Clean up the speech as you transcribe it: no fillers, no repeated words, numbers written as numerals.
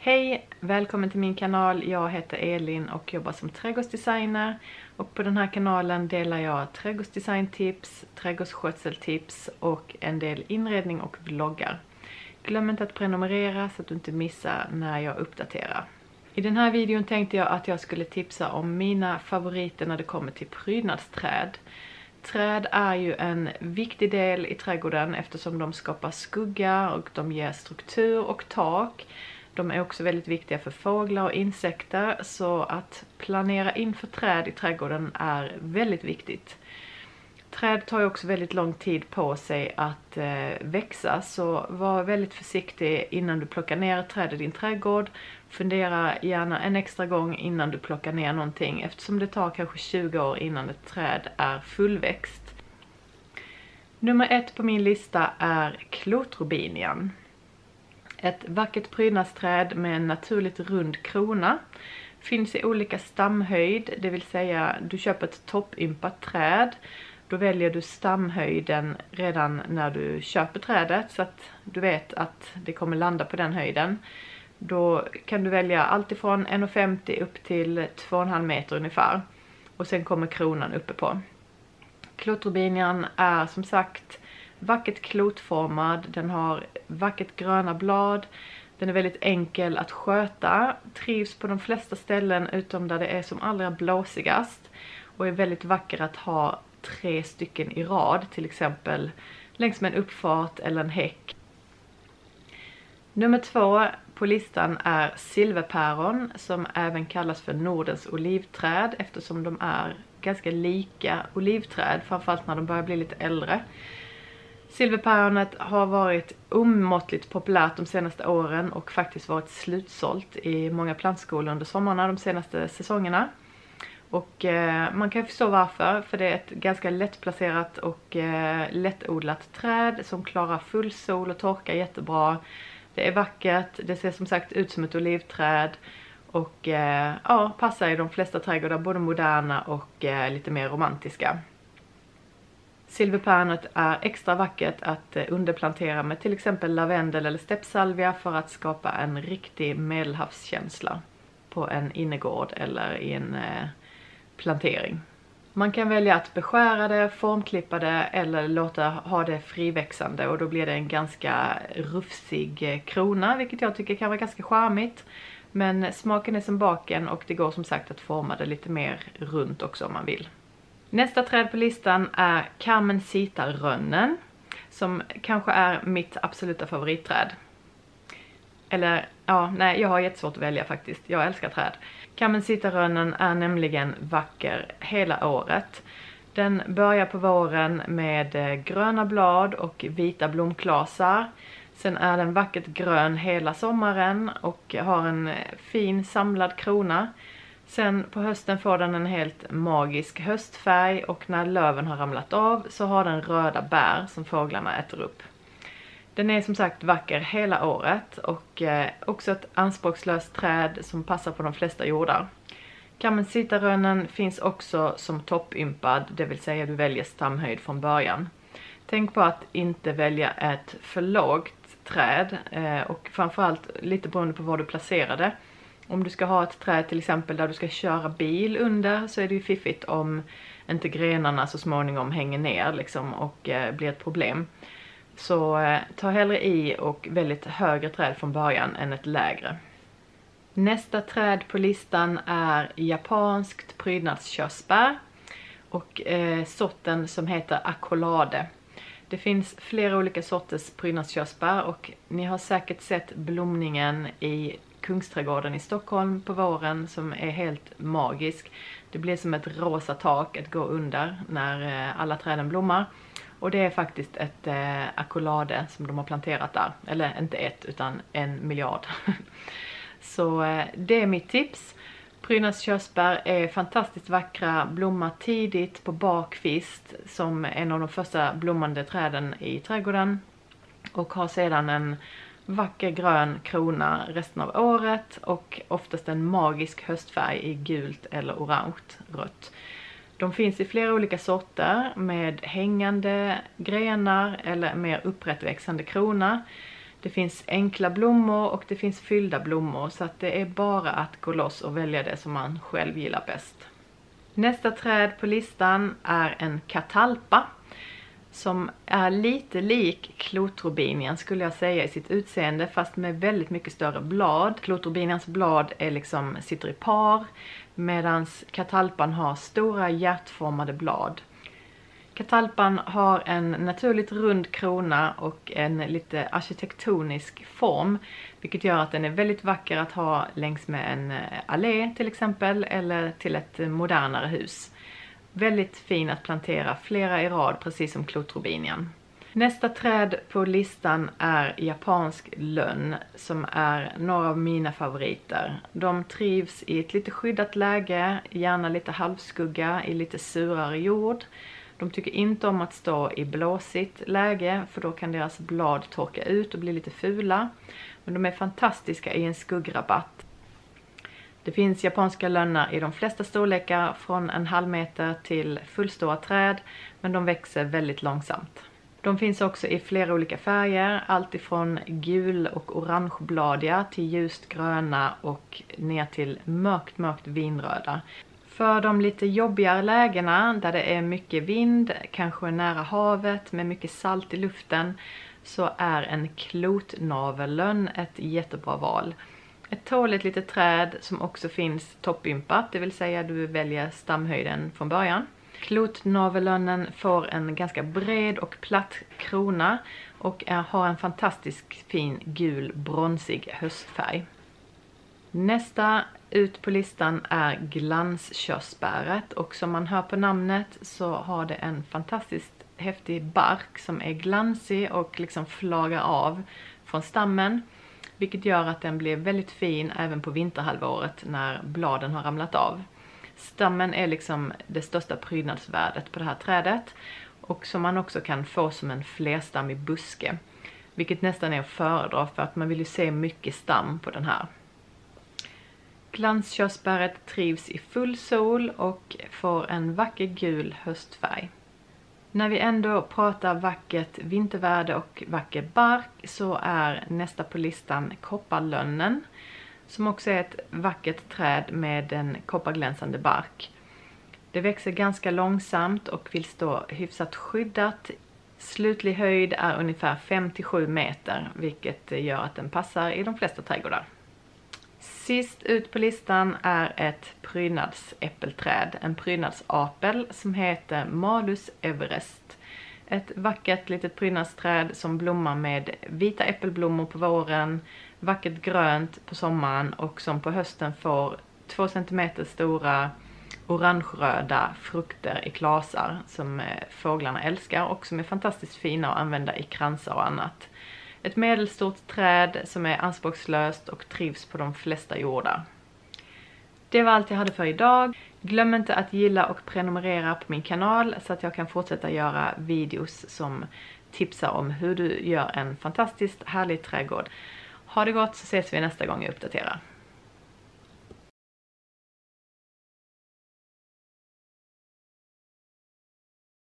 Hej! Välkommen till min kanal. Jag heter Elin och jobbar som trädgårdsdesigner. Och på den här kanalen delar jag trädgårdsdesigntips, trädgårdsskötseltips och en del inredning och vloggar. Glöm inte att prenumerera så att du inte missar när jag uppdaterar. I den här videon tänkte jag att jag skulle tipsa om mina favoriter när det kommer till prydnadsträd. Träd är ju en viktig del i trädgården eftersom de skapar skugga och de ger struktur och tak. De är också väldigt viktiga för fåglar och insekter, så att planera in för träd i trädgården är väldigt viktigt. Träd tar ju också väldigt lång tid på sig att växa, så var väldigt försiktig innan du plockar ner träd i din trädgård. Fundera gärna en extra gång innan du plockar ner någonting, eftersom det tar kanske 20 år innan ett träd är fullväxt. Nummer 1 på min lista är klotrobinian. Ett vackert prydnadsträd med en naturligt rund krona. Finns i olika stamhöjd, det vill säga du köper ett toppympat träd. Då väljer du stamhöjden redan när du köper trädet så att du vet att det kommer landa på den höjden. Då kan du välja allt ifrån 1,50 upp till 2,5 meter ungefär. Och sen kommer kronan uppe på. Klotrobinian är som sagt vackert klotformad, den har vackert gröna blad, den är väldigt enkel att sköta, trivs på de flesta ställen utom där det är som allra blåsigast och är väldigt vacker att ha 3 stycken i rad, till exempel längs med en uppfart eller en häck. Nummer 2 på listan är silverpäron, som även kallas för Nordens olivträd eftersom de är ganska lika olivträd, framförallt när de börjar bli lite äldre. Silverpäronet har varit omåttligt populärt de senaste åren och faktiskt varit slutsålt i många plantskolor under sommarna de senaste säsongerna. Och man kan förstå varför, för det är ett ganska lättplacerat och lättodlat träd som klarar full sol och torka jättebra. Det är vackert, det ser som sagt ut som ett olivträd och ja, passar i de flesta trädgårdar, både moderna och lite mer romantiska. Silverpäronet är extra vackert att underplantera med till exempel lavendel eller steppsalvia för att skapa en riktig medelhavskänsla på en innergård eller i en plantering. Man kan välja att beskära det, formklippa det eller låta ha det friväxande och då blir det en ganska rufsig krona, vilket jag tycker kan vara ganska charmigt. Men smaken är som baken och det går som sagt att forma det lite mer runt också om man vill. Nästa träd på listan är Carmencita-rönnen, som kanske är mitt absoluta favoritträd. Eller, ja, nej, jag har jättesvårt att välja faktiskt. Jag älskar träd. Carmencita-rönnen är nämligen vacker hela året. Den börjar på våren med gröna blad och vita blomklasar. Sen är den vackert grön hela sommaren och har en fin samlad krona. Sen på hösten får den en helt magisk höstfärg och när löven har ramlat av så har den röda bär som fåglarna äter upp. Den är som sagt vacker hela året och också ett anspråkslöst träd som passar på de flesta jordar. Carmencita-rönnen finns också som toppympad, det vill säga du väljer stamhöjd från början. Tänk på att inte välja ett för lågt träd och framförallt lite beroende på var du placerar det. Om du ska ha ett träd till exempel där du ska köra bil under så är det ju fiffigt om inte grenarna så småningom hänger ner liksom och blir ett problem. Så ta hellre i och välj ett högre träd från början än ett lägre. Nästa träd på listan är japanskt prydnadskörsbär och sorten som heter Accolade. Det finns flera olika sorters prydnadskörsbär och ni har säkert sett blomningen i Kungsträdgården i Stockholm på våren som är helt magisk. Det blir som ett rosa tak att gå under när alla träden blommar. Och det är faktiskt ett accolade som de har planterat där. Eller inte ett utan 1 miljard. Så det är mitt tips. Prydnadskörsbär är fantastiskt vackra, blommar tidigt på barkvist som en av de första blommande träden i trädgården. Och har sedan en vacker grön krona resten av året och oftast en magisk höstfärg i gult eller orange rött. De finns i flera olika sorter med hängande grenar eller mer upprättväxande krona. Det finns enkla blommor och det finns fyllda blommor, så att det är bara att gå loss och välja det som man själv gillar bäst. Nästa träd på listan är en katalpa som är lite lik klotrobinian skulle jag säga i sitt utseende, fast med väldigt mycket större blad. Klotrobinians blad är sitter i par, medan katalpan har stora hjärtformade blad. Katalpan har en naturligt rund krona och en lite arkitektonisk form, vilket gör att den är väldigt vacker att ha längs med en allé till exempel, eller till ett modernare hus. Väldigt fin att plantera flera i rad, precis som klotrobinian. Nästa träd på listan är japansk lönn, som är några av mina favoriter. De trivs i ett lite skyddat läge, gärna lite halvskugga i lite surare jord. De tycker inte om att stå i blåsigt läge, för då kan deras blad torka ut och bli lite fula. Men de är fantastiska i en skuggrabatt. Det finns japanska lönnar i de flesta storlekar, från en halv meter till fullstora träd, men de växer väldigt långsamt. De finns också i flera olika färger, allt ifrån gul och orangebladiga till ljust gröna och ner till mörkt vinröda. För de lite jobbigare lägena där det är mycket vind, kanske nära havet med mycket salt i luften, så är en klotnavellönn ett jättebra val. Ett tåligt litet träd som också finns toppympat, det vill säga du väljer stamhöjden från början. Klotnavellönnen får en ganska bred och platt krona och har en fantastisk fin gul bronsig höstfärg. Nästa ut på listan är glanskörsbäret, och som man hör på namnet så har det en fantastiskt häftig bark som är glansig och flagar av från stammen, vilket gör att den blir väldigt fin även på vinterhalvåret när bladen har ramlat av. Stammen är det största prydnadsvärdet på det här trädet, och som man också kan få som en flerstammig buske, vilket nästan är att föredra för att man vill ju se mycket stam på den här. Glanskörsbäret trivs i full sol och får en vacker gul höstfärg. När vi ändå pratar vackert vintervärde och vacker bark, så är nästa på listan kopparlönnen, som också är ett vackert träd med en kopparglänsande bark. Det växer ganska långsamt och vill stå hyfsat skyddat. Slutlig höjd är ungefär 5-7 meter, vilket gör att den passar i de flesta trädgårdar. Sist ut på listan är ett prydnadsäppelträd, en prydnadsapel som heter Malus everest. Ett vackert litet prydnadsträd som blommar med vita äppelblommor på våren, vackert grönt på sommaren, och som på hösten får 2 cm stora orangeröda frukter i klasar som fåglarna älskar och som är fantastiskt fina att använda i kransar och annat. Ett medelstort träd som är anspråkslöst och trivs på de flesta jordar. Det var allt jag hade för idag. Glöm inte att gilla och prenumerera på min kanal så att jag kan fortsätta göra videos som tipsar om hur du gör en fantastiskt härlig trädgård. Ha det gott, så ses vi nästa gång jag uppdaterar.